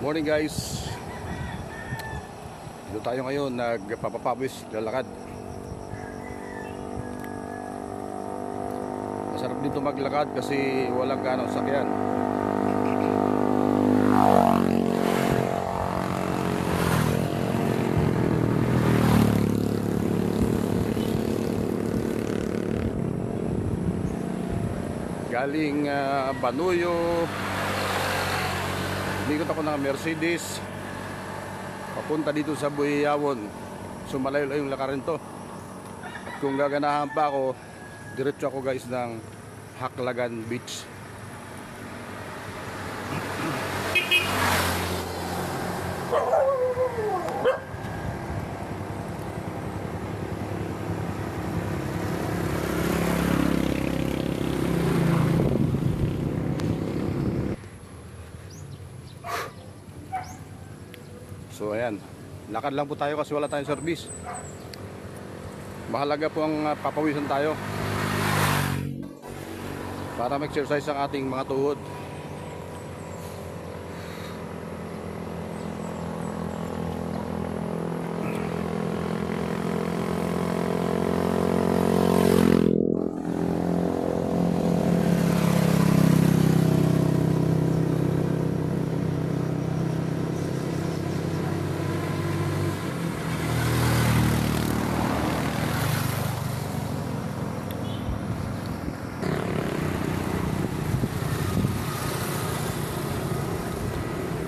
Morning guys. Dito tayo ngayon nagpapapawis, lalakad. Masarap dito maglakad kasi walang ganong sakyan. Galing Banuyo, ikot ako ng Mercedes papunta dito sa Buhiawon. So malayo yung lakarin to. At kung gaganahan pa ako, diretso ako guys ng Haklagan Beach. So ayan, lakad lang po tayo kasi wala tayong service. Mahalaga po ang papawisan tayo para mag-exercise ang ating mga tuhod.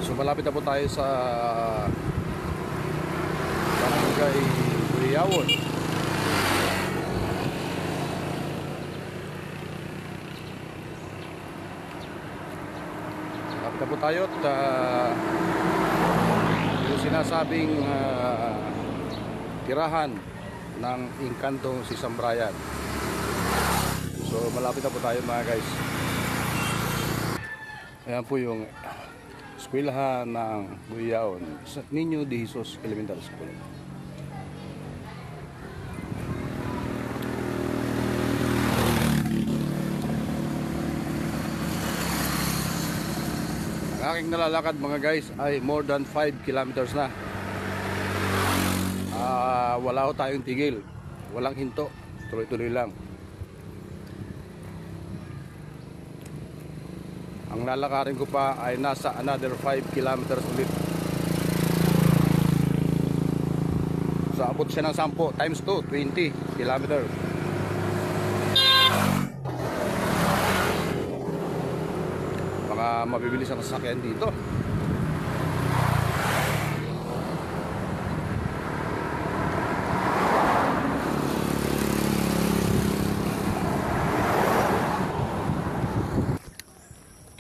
So malapit na po tayo sa Barangay Buhiawon. Malapit na po tayo at yung sinasabing tirahan ng Engkanto si San Brian. So malapit na po tayo mga guys. Ayan po yung eskwelahan ng Buhiawon, Niño de Jesus Elementary School. Ang aking nalalakad mga guys ay more than 5 kilometers na. Wala ko tayong tigil, walang hinto, tuloy-tuloy lang. Ang lalakarin ko pa ay nasa another 5 kilometers ulit. So abot siya ng 10 times 2, 20 kilometers. Mga mabibilis ang sasakyan dito.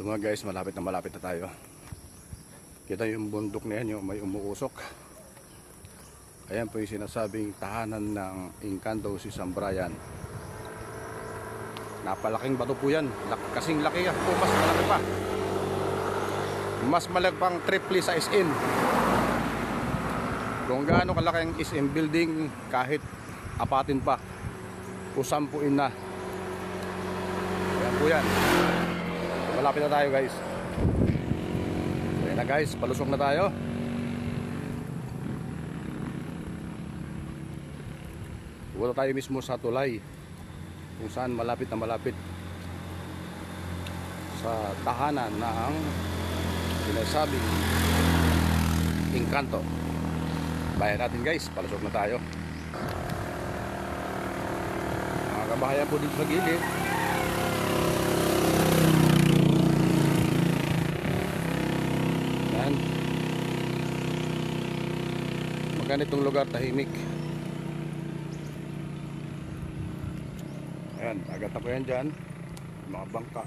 Mga guys, malapit na tayo. Kita yung bundok na yan, yung may umuusok. Ayan po yung sinasabing tahanan ng Engkanto si San Brian. Napalaking bato po yan, kasing laki po, mas malaki pa. Mas malaki pang triple sa SM. Kung gaano kalaki ang SM building, kahit apatin pa o sampuin na. Ayan po yan. Malapit na tayo guys. Ayan na guys, palusok na tayo. Pupunta tayo mismo sa tulay kung saan malapit na malapit sa tahanan ng sinasabing Engkanto. Bayan natin guys, palusok na tayo. Mga kabahayan po dito sa gilid. Ganitong lugar tahimik. Ayan, agad ako yan dyan, mga bangka.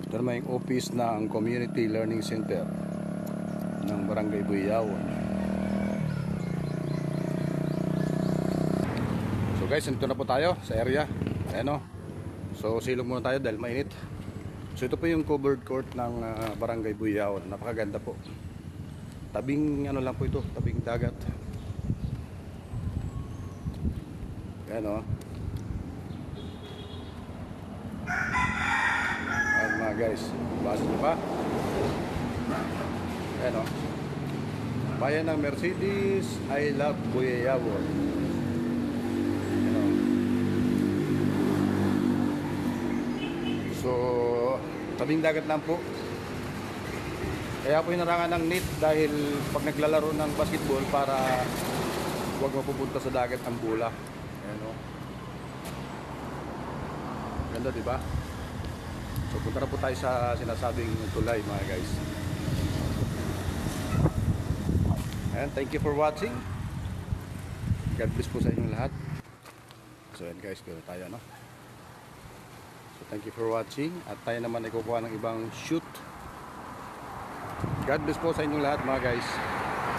Ito naman yung office ng Community Learning Center ng Barangay Buhiawon. So guys, nandito na po tayo sa area. Ayan o. So silong muna tayo dahil mainit. So ito po yung covered court ng Barangay Buhiawon. Napakaganda po. Tabing ano lang po ito, tabing dagat. Ayan o. guys. Basta ba? Ayan o. Bayan ng Mercedes, I love Buyayawon. Ayan o. So, tabing dagat lang po. Kaya po inarangan ng NIT dahil pag naglalaro ng basketball para huwag mapupunta sa dagat ang bola. Ayan o. Ganda, diba? So punta na po tayo sa sinasabing tulay mga guys. And thank you for watching. God bless po sa inyong lahat. So yan guys, gano'n tayo no. So thank you for watching. At tayo naman ay kukuha ng ibang shoot. God bless po sa inyong lahat mga guys.